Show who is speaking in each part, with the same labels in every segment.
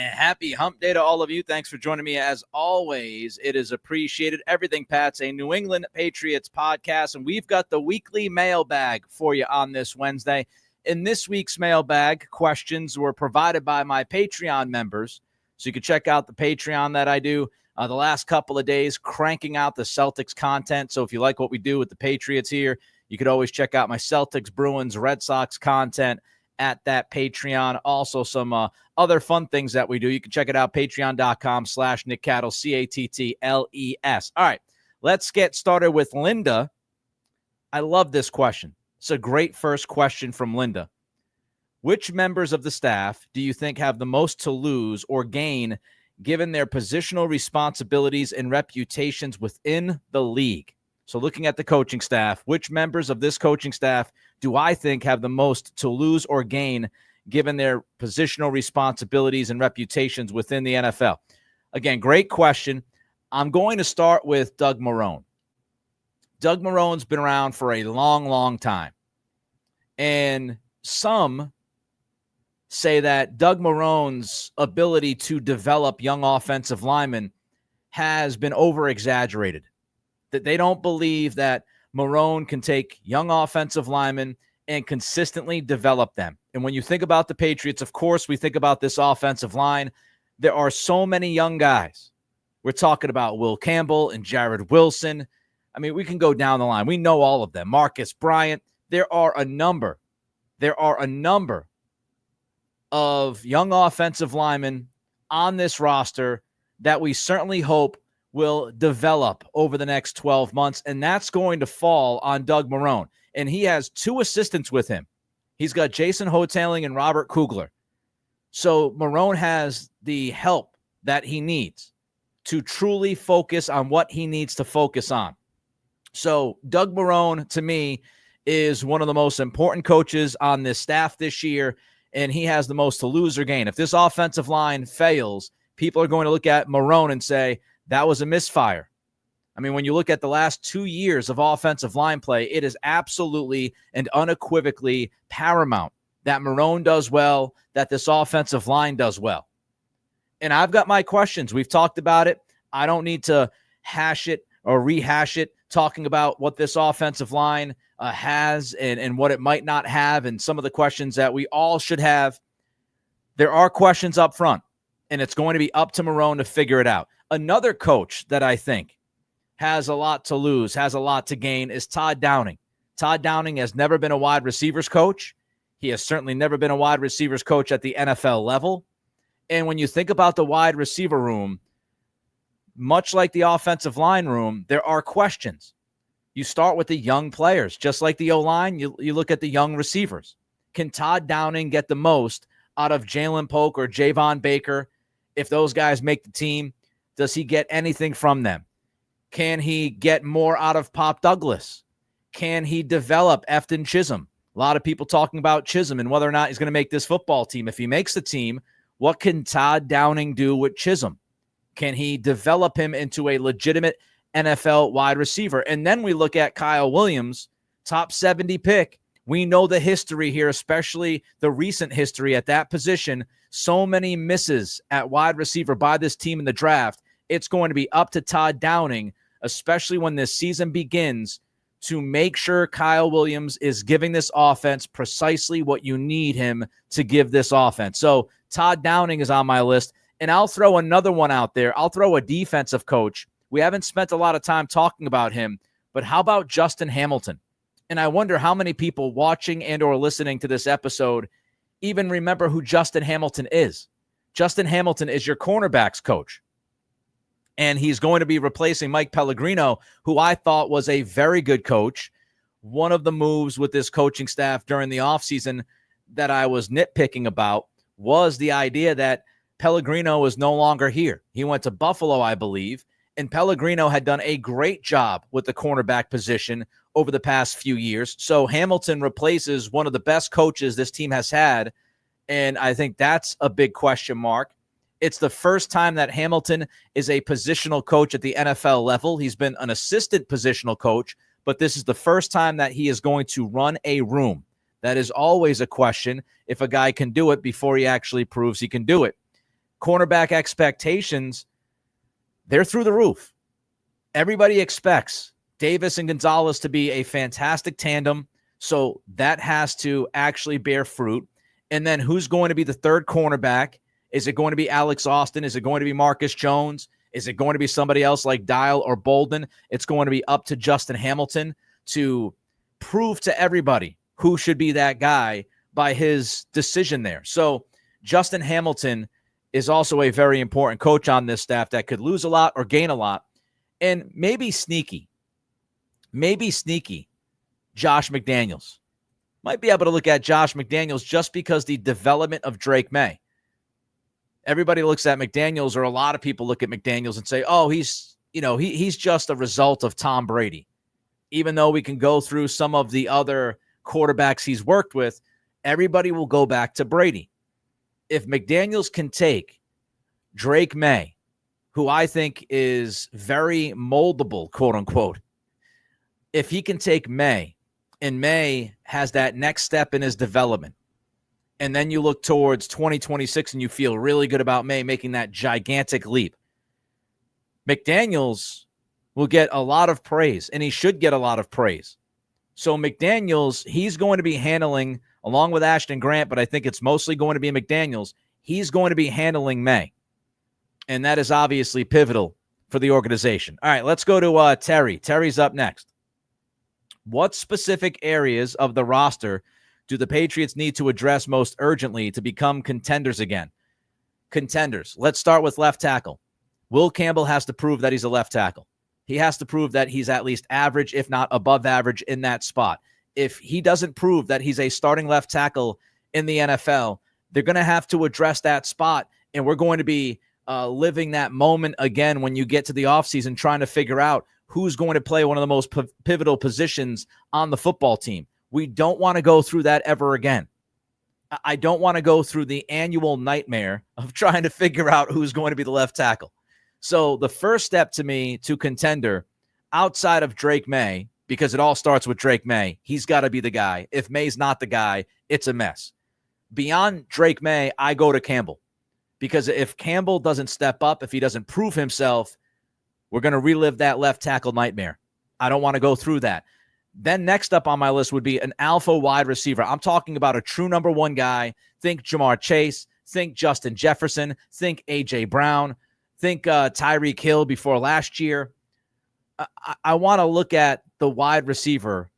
Speaker 1: And happy hump day to all of you. Thanks for joining me as always. It is appreciated. Everything Pat's a New England Patriots podcast, and we've got the weekly mailbag for you on this Wednesday. In this week's mailbag, questions were provided by my Patreon members, so you can check out the Patreon that I do the last couple of days, cranking out the Celtics content. So if you like what we do with the Patriots here, you could always check out my Celtics, Bruins, Red Sox content at that Patreon. Also some other fun things that we do. You can check it out, patreon.com/Nick Cattles, Cattles. All right, let's get started with Linda. I love this question. It's a great first question from Linda. Which members of the staff do you think have the most to lose or gain given their positional responsibilities and reputations within the league? So looking at the coaching staff, which members of this coaching staff do I think have the most to lose or gain given their positional responsibilities and reputations within the NFL? Again, great question. I'm going to start with Doug Marrone. Doug Marrone's been around for a long, long time. And some say that Doug Marrone's ability to develop young offensive linemen has been over-exaggerated. That they don't believe that Marrone can take young offensive linemen and consistently develop them. And when you think about the Patriots, of course, we think about this offensive line. There are so many young guys. We're talking about Will Campbell and Jared Wilson. I mean, we can go down the line. We know all of them. Marcus Bryant. There are a number of young offensive linemen on this roster that we certainly hope will develop over the next 12 months, and that's going to fall on Doug Marrone. And he has two assistants with him. He's got Jason Hoteling and Robert Kugler. So Marrone has the help that he needs to truly focus on what he needs to focus on. So Doug Marrone, to me, is one of the most important coaches on this staff this year, and he has the most to lose or gain. If this offensive line fails, people are going to look at Marrone and say, that was a misfire. I mean, when you look at the last 2 years of offensive line play, it is absolutely and unequivocally paramount that Marrone does well, that this offensive line does well. And I've got my questions. We've talked about it. I don't need to hash it or rehash it, talking about what this offensive line has and what it might not have and some of the questions that we all should have. There are questions up front, and it's going to be up to Marrone to figure it out. Another coach that I think has a lot to lose, has a lot to gain, is Todd Downing. Todd Downing has never been a wide receivers coach. He has certainly never been a wide receivers coach at the NFL level. And when you think about the wide receiver room, much like the offensive line room, there are questions. You start with the young players. Just like the O-line, you look at the young receivers. Can Todd Downing get the most out of Jalen Polk or Javon Baker if those guys make the team? Does he get anything from them? Can he get more out of Pop Douglas? Can he develop Efton Chisholm? A lot of people talking about Chisholm and whether or not he's going to make this football team. If he makes the team, what can Todd Downing do with Chisholm? Can he develop him into a legitimate NFL wide receiver? And then we look at Kyle Williams, top 70 pick. We know the history here, especially the recent history at that position. So many misses at wide receiver by this team in the draft. It's going to be up to Todd Downing, especially when this season begins, to make sure Kyle Williams is giving this offense precisely what you need him to give this offense. So Todd Downing is on my list, and I'll throw another one out there. I'll throw a defensive coach. We haven't spent a lot of time talking about him, but how about Justin Hamilton? And I wonder how many people watching and or listening to this episode even remember who Justin Hamilton is. Justin Hamilton is your cornerbacks coach. And he's going to be replacing Mike Pellegrino, who I thought was a very good coach. One of the moves with this coaching staff during the offseason that I was nitpicking about was the idea that Pellegrino is no longer here. He went to Buffalo, I believe, and Pellegrino had done a great job with the cornerback position over the past few years. So Hamilton replaces one of the best coaches this team has had, and I think that's a big question mark. It's the first time that Hamilton is a positional coach at the NFL level. He's been an assistant positional coach, but this is the first time that he is going to run a room. That is always a question if a guy can do it before he actually proves he can do it. Cornerback expectations, they're through the roof. Everybody expects Davis and Gonzalez to be a fantastic tandem, so that has to actually bear fruit. And then who's going to be the third cornerback? Is it going to be Alex Austin? Is it going to be Marcus Jones? Is it going to be somebody else like Dial or Bolden? It's going to be up to Justin Hamilton to prove to everybody who should be that guy by his decision there. So Justin Hamilton is also a very important coach on this staff that could lose a lot or gain a lot. And maybe sneaky, Josh McDaniels. Might be able to look at Josh McDaniels just because the development of Drake May. Everybody looks at McDaniels, or a lot of people look at McDaniels and say, oh, he's just a result of Tom Brady. Even though we can go through some of the other quarterbacks he's worked with, everybody will go back to Brady. If McDaniels can take Drake May, who I think is very moldable, quote unquote, if he can take May, and May has that next step in his development, and then you look towards 2026 and you feel really good about May making that gigantic leap, McDaniels will get a lot of praise, and he should get a lot of praise. So McDaniels, he's going to be handling, along with Ashton Grant, but I think it's mostly going to be McDaniels, he's going to be handling May. And that is obviously pivotal for the organization. All right, let's go to Terry. Terry's up next. What specific areas of the roster do the Patriots need to address most urgently to become contenders again? Contenders. Let's start with left tackle. Will Campbell has to prove that he's a left tackle. He has to prove that he's at least average, if not above average, in that spot. If he doesn't prove that he's a starting left tackle in the NFL, they're going to have to address that spot, and we're going to be living that moment again when you get to the offseason trying to figure out who's going to play one of the most pivotal positions on the football team. We don't want to go through that ever again. I don't want to go through the annual nightmare of trying to figure out who's going to be the left tackle. So the first step to me to contender outside of Drake May, because it all starts with Drake May, he's got to be the guy. If May's not the guy, it's a mess. Beyond Drake May, I go to Campbell. Because if Campbell doesn't step up, if he doesn't prove himself, we're going to relive that left tackle nightmare. I don't want to go through that. Then next up on my list would be an alpha wide receiver. I'm talking about a true number one guy. Think Jamar Chase. Think Justin Jefferson. Think A.J. Brown. Think Tyreek Hill before last year. I want to look at the wide receiver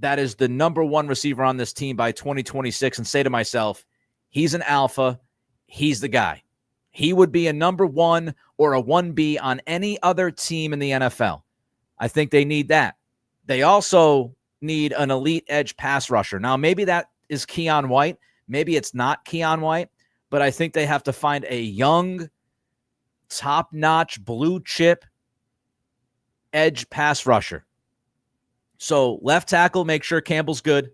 Speaker 1: that is the number one receiver on this team by 2026 and say to myself, he's an alpha. He's the guy. He would be a number one or a 1B on any other team in the NFL. I think they need that. They also need an elite edge pass rusher. Now, maybe that is Keon White. Maybe it's not Keon White, but I think they have to find a young, top-notch, blue-chip edge pass rusher. So left tackle, make sure Campbell's good.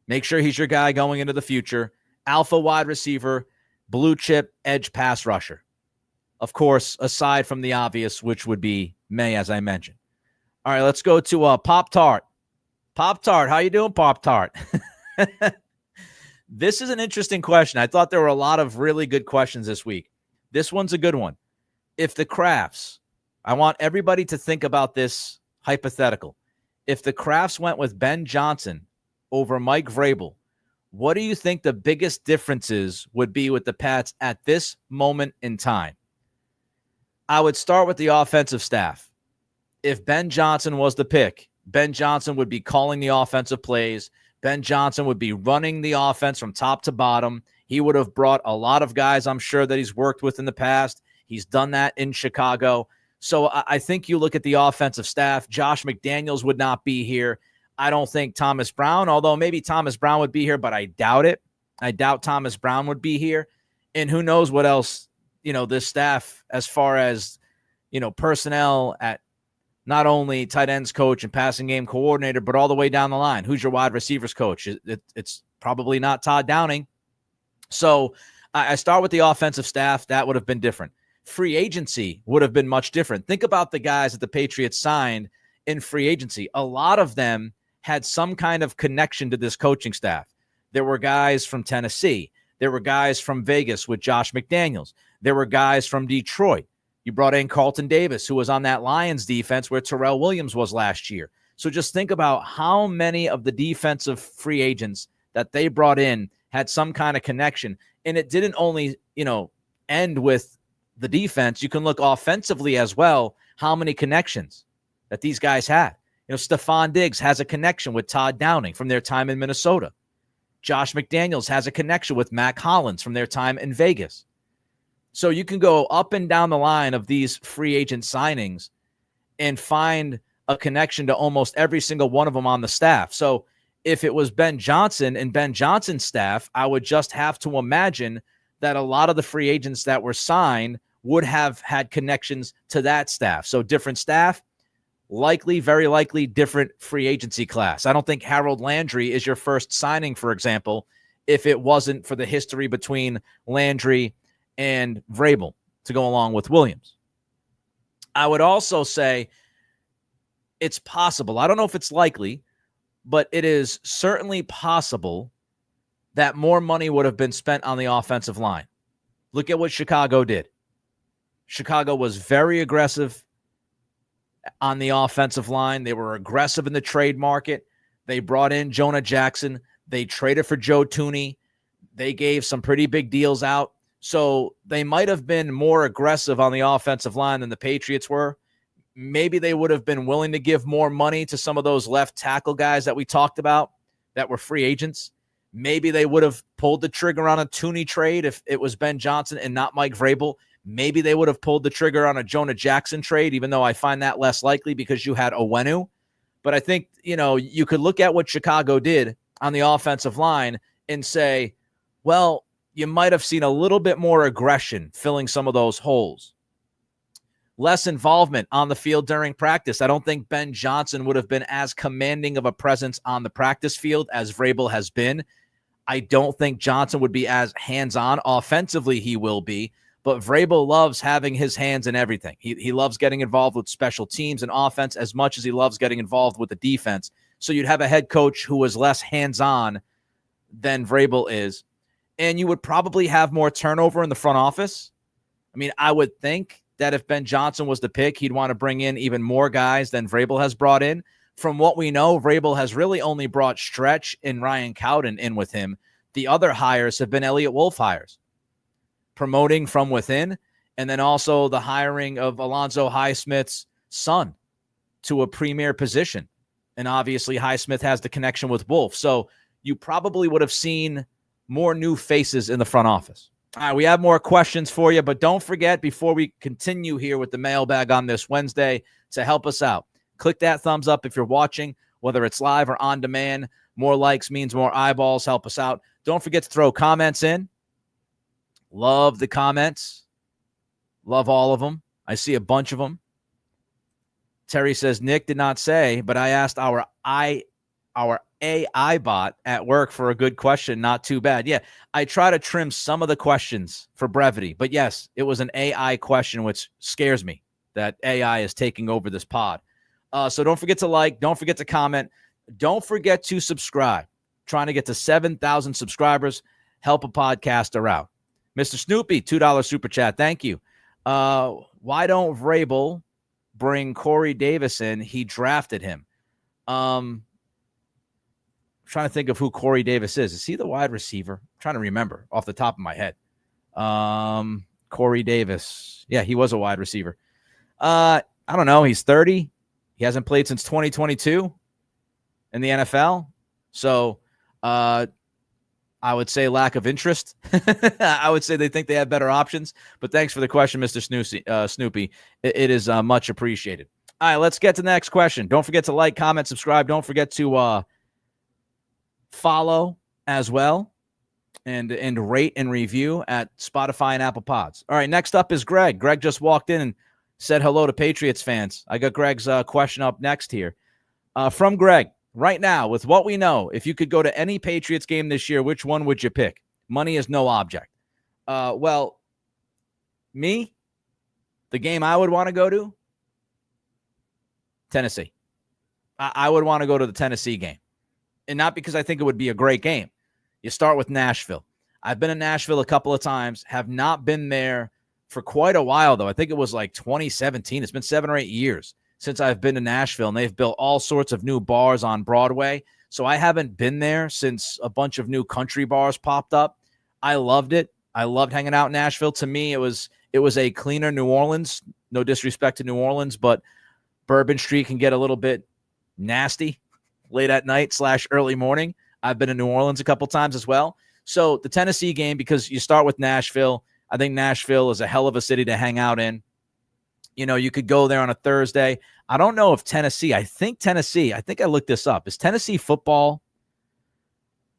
Speaker 1: Make sure he's your guy going into the future. Alpha wide receiver, blue chip edge pass rusher. Of course, aside from the obvious, which would be May, as I mentioned. All right, let's go to Pop-Tart. Pop-Tart, how you doing, Pop-Tart? This is an interesting question. I thought there were a lot of really good questions this week. This one's a good one. If the Krafts, I want everybody to think about this hypothetical. If the Krafts went with Ben Johnson over Mike Vrabel, what do you think the biggest differences would be with the Pats at this moment in time? I would start with the offensive staff. If Ben Johnson was the pick, Ben Johnson would be calling the offensive plays. Ben Johnson would be running the offense from top to bottom. He would have brought a lot of guys, I'm sure, that he's worked with in the past. He's done that in Chicago. So I think you look at the offensive staff. Josh McDaniels would not be here. I don't think Thomas Brown, although maybe Thomas Brown would be here, but I doubt it. I doubt Thomas Brown would be here. And who knows what else, this staff, as far as, personnel at not only tight ends coach and passing game coordinator, but all the way down the line. Who's your wide receivers coach? It's probably not Todd Downing. So I start with the offensive staff. That would have been different. Free agency would have been much different. Think about the guys that the Patriots signed in free agency. A lot of them had some kind of connection to this coaching staff. There were guys from Tennessee. There were guys from Vegas with Josh McDaniels. There were guys from Detroit. You brought in Carlton Davis, who was on that Lions defense where Terrell Williams was last year. So just think about how many of the defensive free agents that they brought in had some kind of connection. And it didn't only, end with the defense. You can look offensively as well, how many connections that these guys had. Stephon Diggs has a connection with Todd Downing from their time in Minnesota. Josh McDaniels has a connection with Matt Collins from their time in Vegas. So you can go up and down the line of these free agent signings and find a connection to almost every single one of them on the staff. So if it was Ben Johnson and Ben Johnson's staff, I would just have to imagine that a lot of the free agents that were signed would have had connections to that staff. So different staff, likely, very likely different free agency class. I don't think Harold Landry is your first signing, for example, if it wasn't for the history between Landry and Vrabel to go along with Williams. I would also say it's possible. I don't know if it's likely, but it is certainly possible that more money would have been spent on the offensive line. Look at what Chicago did. Chicago was very aggressive on the offensive line. They were aggressive in the trade market. They brought in Jonah Jackson. They traded for Joe Thuney. They gave some pretty big deals out. So they might have been more aggressive on the offensive line than the Patriots were. Maybe they would have been willing to give more money to some of those left tackle guys that we talked about that were free agents. Maybe they would have pulled the trigger on a Thuney trade if it was Ben Johnson and not Mike Vrabel. Maybe they would have pulled the trigger on a Jonah Jackson trade, even though I find that less likely because you had Owenu. But I think, you could look at what Chicago did on the offensive line and say, well, you might have seen a little bit more aggression filling some of those holes. Less involvement on the field during practice. I don't think Ben Johnson would have been as commanding of a presence on the practice field as Vrabel has been. I don't think Johnson would be as hands-on. Offensively, he will be. But Vrabel loves having his hands in everything. He loves getting involved with special teams and offense as much as he loves getting involved with the defense. So you'd have a head coach who was less hands-on than Vrabel is. And you would probably have more turnover in the front office. I mean, I would think that if Ben Johnson was the pick, he'd want to bring in even more guys than Vrabel has brought in. From what we know, Vrabel has really only brought Stretch and Ryan Cowden in with him. The other hires have been Elliott Wolf hires. Promoting from within, and then also the hiring of Alonzo Highsmith's son to a premier position. And obviously Highsmith has the connection with Wolf. So you probably would have seen more new faces in the front office. All right, we have more questions for you, but don't forget, before we continue here with the mailbag on this Wednesday, to help us out, click that thumbs up if you're watching, whether it's live or on demand. More likes means more eyeballs. Help us out. Don't forget to throw comments in. Love the comments. Love all of them. I see a bunch of them. Terry says, Nick did not say, but I asked our AI bot at work for a good question. Not too bad. Yeah, I try to trim some of the questions for brevity. But yes, it was an AI question, which scares me that AI is taking over this pod. So don't forget to like. Don't forget to comment. Don't forget to subscribe. Trying to get to 7,000 subscribers. Help a podcaster out. Mr. Snoopy, $2 super chat. Thank you. Why don't Vrabel bring Corey Davis in? He drafted him. I'm trying to think of who Corey Davis is. Is he the wide receiver? I'm trying to remember off the top of my head. Corey Davis. Yeah, he was a wide receiver. I don't know. He's 30. He hasn't played since 2022 in the NFL. So, I would say lack of interest. I would say they think they have better options. But thanks for the question, Mr. Snoopy. It is much appreciated. All right, let's get to the next question. Don't forget to like, comment, subscribe. Don't forget to follow as well and rate and review at Spotify and Apple Pods. All right, next up is Greg. Greg just walked in and said hello to Patriots fans. I got Greg's question up next here. From Greg. Right now, with what we know, if you could go to any Patriots game this year, which one would you pick? Money is no object. Well, me, the game I would want to go to, Tennessee. I would want to go to the Tennessee game. And not because I think it would be a great game. You start with Nashville. I've been in Nashville a couple of times, have not been there for quite a while, though. I think it was like 2017. It's been 7 or 8 years since I've been to Nashville, and they've built all sorts of new bars on Broadway. So I haven't been there since a bunch of new country bars popped up. I loved it. I loved hanging out in Nashville. To me, it was a cleaner New Orleans. No disrespect to New Orleans, but Bourbon Street can get a little bit nasty late at night / early morning. I've been in New Orleans a couple times as well. So the Tennessee game, because you start with Nashville, I think Nashville is a hell of a city to hang out in. You know, you could go there on a Thursday. I don't know if Tennessee, I think I looked this up. Is Tennessee football?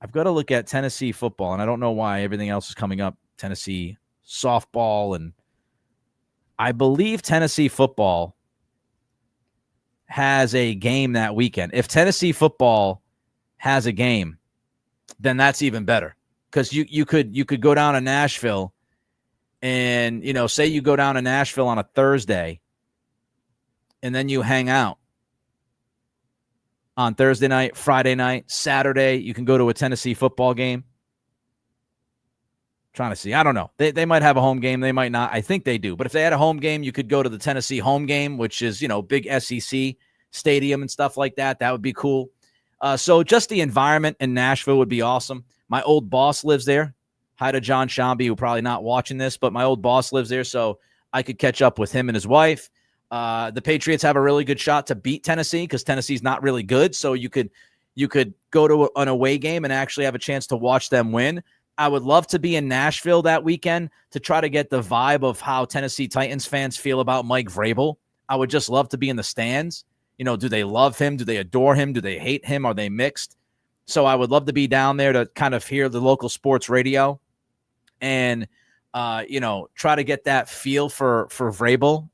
Speaker 1: I've got to look at Tennessee football, and I don't know why everything else is coming up. Tennessee softball, and I believe Tennessee football has a game that weekend. If Tennessee football has a game, then that's even better. Because you could go down to Nashville and, you know, say you go down to Nashville on a Thursday and then you hang out on Thursday night, Friday night, Saturday. You can go to a Tennessee football game. Trying to see. I don't know. They might have a home game. They might not. I think they do. But if they had a home game, you could go to the Tennessee home game, which is, you know, big SEC stadium and stuff like that. That would be cool. So just the environment in Nashville would be awesome. My old boss lives there. Hi to John Shambi, who probably not watching this, but my old boss lives there, so I could catch up with him and his wife. The Patriots have a really good shot to beat Tennessee because Tennessee's not really good, so you could go to an away game and actually have a chance to watch them win. I would love to be in Nashville that weekend to try to get the vibe of how Tennessee Titans fans feel about Mike Vrabel. I would just love to be in the stands. You know, do they love him? Do they adore him? Do they hate him? Are they mixed? So I would love to be down there to kind of hear the local sports radio and, you know, try to get that feel for Vrabel.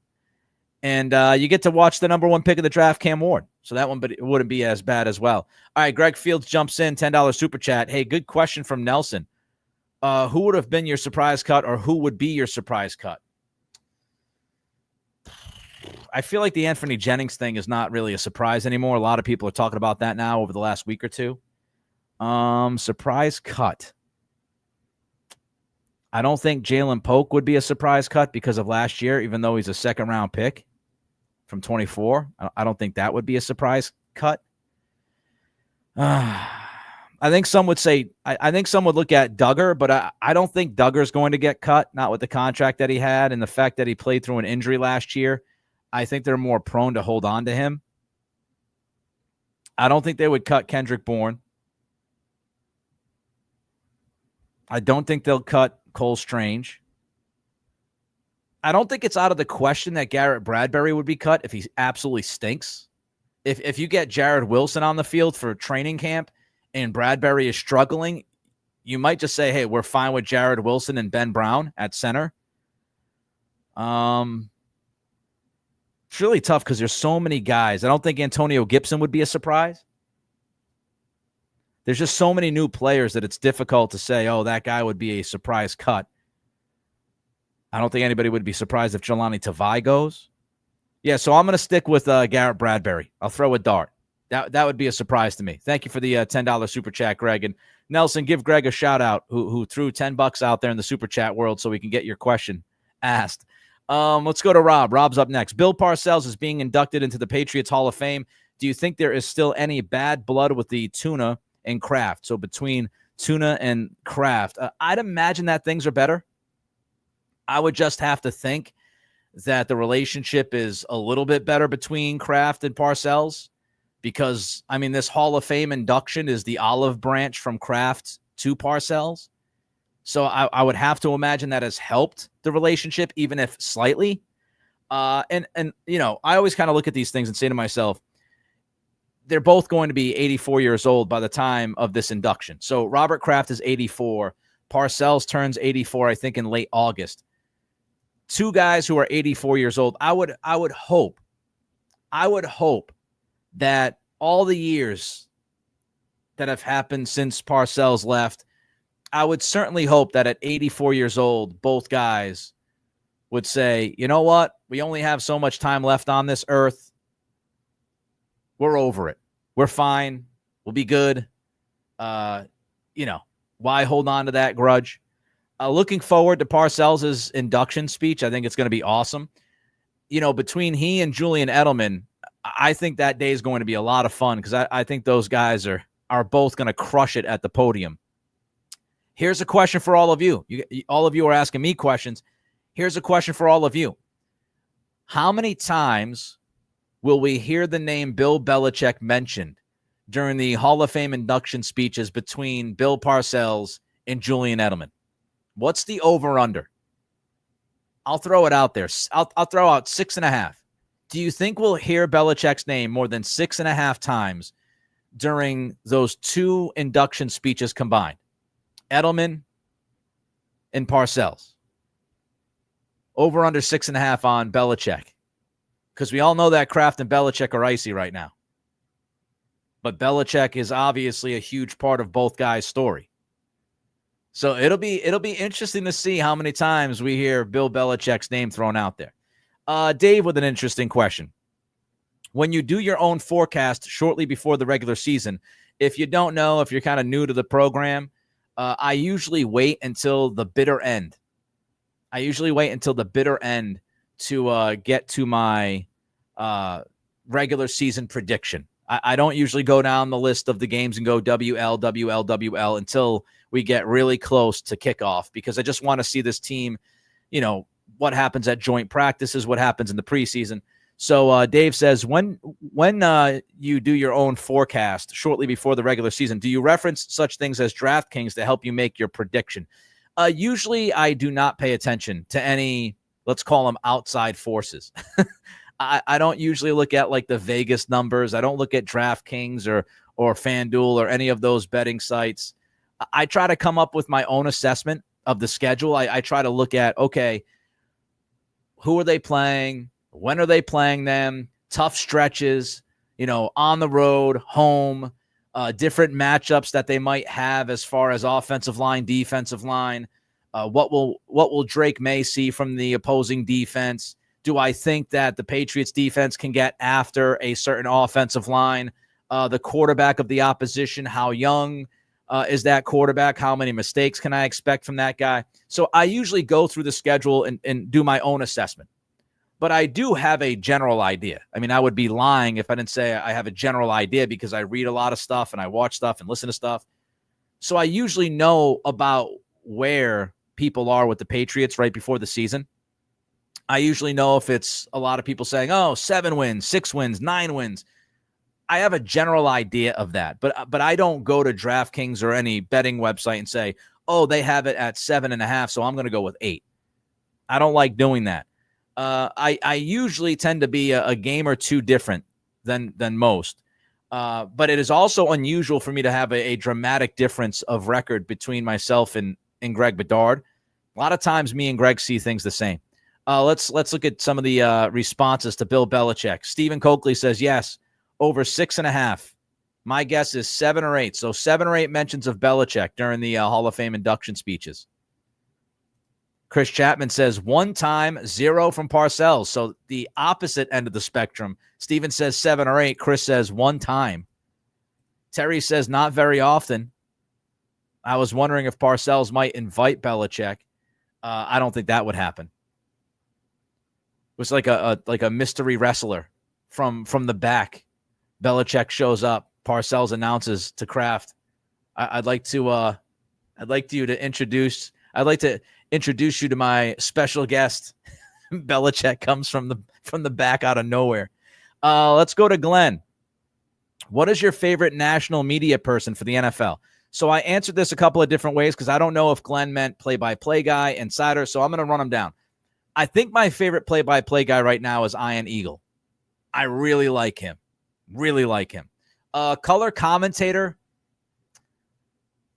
Speaker 1: And you get to watch the number 1 pick of the draft, Cam Ward. So that one, but it wouldn't be as bad as well. All right, Greg Fields jumps in, $10 super chat. Hey, good question from Nelson. Who would have been your surprise cut, or who would be your surprise cut? I feel like the Anthony Jennings thing is not really a surprise anymore. A lot of people are talking about that now over the last week or two. Surprise cut. I don't think Jalen Polk would be a surprise cut because of last year, even though he's a second-round pick from 24. I don't think that would be a surprise cut. I think some would say I think some would look at Duggar, but I don't think Duggar's going to get cut, not with the contract that he had and the fact that he played through an injury last year. I think they're more prone to hold on to him. I don't think they would cut Kendrick Bourne. I don't think they'll cut Cole Strange. I don't think it's out of the question that Garrett Bradbury would be cut if he absolutely stinks. If you get Jared Wilson on the field for training camp and Bradbury is struggling, you might just say, hey, we're fine with Jared Wilson and Ben Brown at center. It's really tough because there's so many guys. I don't think Antonio Gibson would be a surprise. There's just so many new players that it's difficult to say, oh, that guy would be a surprise cut. I don't think anybody would be surprised if Jelani Tavai goes. Yeah, so I'm going to stick with Garrett Bradbury. I'll throw a dart. That would be a surprise to me. Thank you for the $10 super chat, Greg. And Nelson, give Greg a shout out who threw $10 out there in the super chat world so we can get your question asked. Let's go to Rob. Rob's up next. Bill Parcells is being inducted into the Patriots Hall of Fame. Do you think there is still any bad blood with the Tuna and Kraft? So between Tuna and Kraft, I'd imagine that things are better. I would just have to think that the relationship is a little bit better between Kraft and Parcells because, I mean, this Hall of Fame induction is the olive branch from Kraft to Parcells. So I would have to imagine that has helped the relationship, even if slightly. And you know, I always kind of look at these things and say to myself, they're both going to be 84 years old by the time of this induction. So Robert Kraft is 84. Parcells turns 84, I think, in late August. Two guys who are 84 years old. I would hope that all the years that have happened since Parcells left, I would certainly hope that at 84 years old, both guys would say, you know what? We only have so much time left on this earth. We're over it. We're fine. We'll be good. You know, Why hold on to that grudge? Looking forward to Parcells' induction speech. I think it's going to be awesome. Between he and Julian Edelman, I think that day is going to be a lot of fun because I think those guys are both going to crush it at the podium. Here's a question for all of you. All of you are asking me questions. Here's a question for all of you. How many times will we hear the name Bill Belichick mentioned during the Hall of Fame induction speeches between Bill Parcells and Julian Edelman? What's the over-under? I'll throw it out there. I'll throw out 6.5. Do you think we'll hear Belichick's name more than 6.5 times during those two induction speeches combined? Edelman and Parcells. Over under 6.5 on Belichick. Because we all know that Kraft and Belichick are icy right now. But Belichick is obviously a huge part of both guys' story. So it'll be interesting to see how many times we hear Bill Belichick's name thrown out there. Dave with an interesting question. When you do your own forecast shortly before the regular season, if you don't know, if you're kind of new to the program, I usually wait until the bitter end. To get to my regular season prediction. I don't usually go down the list of the games and go WL until we get really close to kickoff because I just want to see this team, what happens at joint practices, what happens in the preseason. So Dave says, when you do your own forecast shortly before the regular season, do you reference such things as DraftKings to help you make your prediction? Usually I do not pay attention to any, let's call them outside forces. I don't usually look at like the Vegas numbers. I don't look at DraftKings or FanDuel or any of those betting sites. I try to come up with my own assessment of the schedule. I try to look at, okay, who are they playing? When are they playing them? Tough stretches, on the road, home, different matchups that they might have as far as offensive line, defensive line. What will Drake May see from the opposing defense? Do I think that the Patriots defense can get after a certain offensive line? The quarterback of the opposition, how young is that quarterback? How many mistakes can I expect from that guy? So I usually go through the schedule and do my own assessment. But I do have a general idea. I mean, I would be lying if I didn't say I have a general idea because I read a lot of stuff and I watch stuff and listen to stuff. So I usually know about where people are with the Patriots right before the season. I usually know if it's a lot of people saying, 7 wins, 6 wins, 9 wins. I have a general idea of that, but I don't go to DraftKings or any betting website and say, they have it at 7.5, so I'm going to go with 8. I don't like doing that. I usually tend to be a game or two different than most. But it is also unusual for me to have a dramatic difference of record between myself and Greg Bedard. A lot of times me and Greg see things the same. Let's look at some of the responses to Bill Belichick. Stephen Coakley says, yes, over 6.5. My guess is 7 or 8. So 7 or 8 mentions of Belichick during the Hall of Fame induction speeches. Chris Chapman says 1 time, 0 from Parcells. So the opposite end of the spectrum. Steven says 7 or 8. Chris says 1 time. Terry says not very often. I was wondering if Parcells might invite Belichick. I don't think that would happen. It was like a mystery wrestler from the back. Belichick shows up. Parcells announces to Kraft, I'd like to introduce you to my special guest. Belichick comes from the back out of nowhere. Let's go to Glenn. What is your favorite national media person for the NFL? So I answered this a couple of different ways because I don't know if Glenn meant play-by-play guy, insider, so I'm going to run them down. I think my favorite play-by-play guy right now is Ian Eagle. I really like him. Color commentator,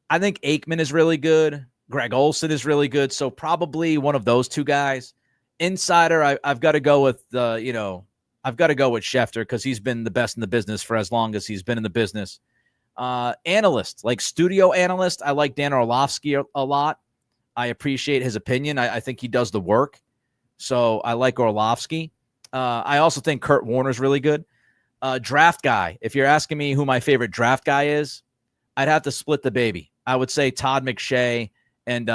Speaker 1: I think Aikman is really good. Greg Olsen is really good. So probably one of those two guys. Insider, I've got to go with Schefter because he's been the best in the business for as long as he's been in the business. Analyst, like studio analyst, I like Dan Orlovsky a lot. I appreciate his opinion. I think he does the work. So I like Orlovsky. I also think Kurt Warner's really good. Draft guy, if you're asking me who my favorite draft guy is, I'd have to split the baby. I would say Todd McShay and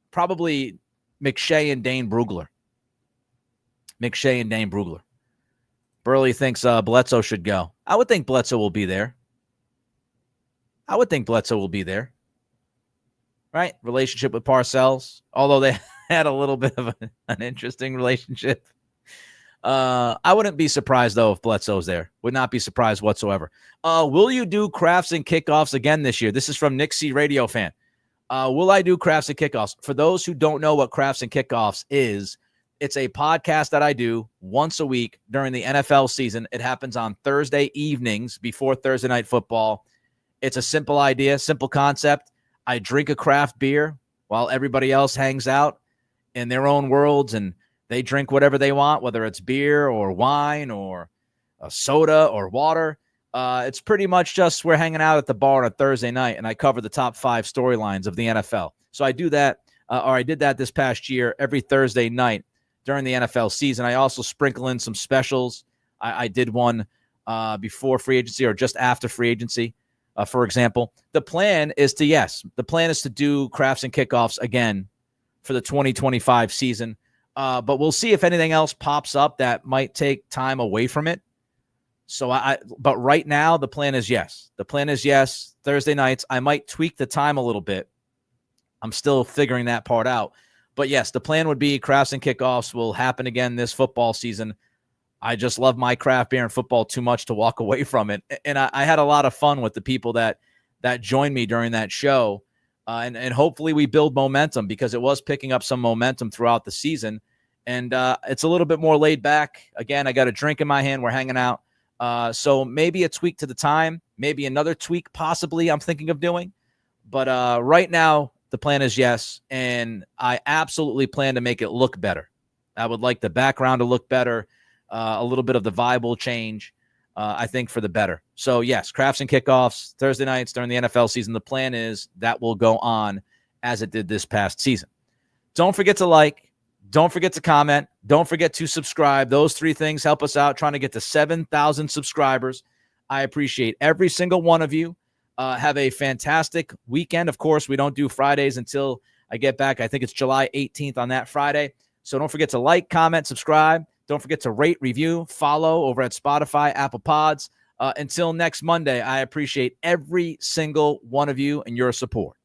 Speaker 1: probably McShay and Dane Brugler. Burley thinks Bledsoe should go. I would think Bledsoe will be there. Right? Relationship with Parcells, although they had a little bit of an interesting relationship. I wouldn't be surprised, though, if Bledsoe's there. Would not be surprised whatsoever. Will you do Crafts and Kickoffs again this year? This is from Nick C. Radio Fan. Will I do Crafts and Kickoffs? For those who don't know what Crafts and Kickoffs is, it's a podcast that I do once a week during the NFL season. It happens on Thursday evenings before Thursday Night Football. It's a simple idea, simple concept. I drink a craft beer while everybody else hangs out in their own worlds, and they drink whatever they want, whether it's beer or wine or a soda or water. It's pretty much just we're hanging out at the bar on a Thursday night, and I cover the top 5 storylines of the NFL. So I do that, or I did that this past year every Thursday night during the NFL season. I also sprinkle in some specials. I did one before free agency or just after free agency, for example. The plan is to do Crafts and Kickoffs again for the 2025 season. But we'll see if anything else pops up that might take time away from it. But right now the plan is yes. Thursday nights. I might tweak the time a little bit. I'm still figuring that part out. But yes, the plan would be Crafts and Kickoffs will happen again this football season. I just love my craft beer and football too much to walk away from it. And I had a lot of fun with the people that joined me during that show. And hopefully we build momentum, because it was picking up some momentum throughout the season. And it's a little bit more laid back. Again, I got a drink in my hand. We're hanging out. So maybe a tweak to the time, maybe another tweak possibly I'm thinking of doing. But right now, the plan is yes, and I absolutely plan to make it look better. I would like the background to look better. A little bit of the vibe will change, I think, for the better. So, yes, Crafts and Kickoffs, Thursday nights during the NFL season. The plan is that will go on as it did this past season. Don't forget to like. Don't forget to comment. Don't forget to subscribe. Those 3 things help us out trying to get to 7,000 subscribers. I appreciate every single one of you. Have a fantastic weekend. Of course, we don't do Fridays until I get back. I think it's July 18th on that Friday. So don't forget to like, comment, subscribe. Don't forget to rate, review, follow over at Spotify, Apple Pods. Until next Monday, I appreciate every single one of you and your support.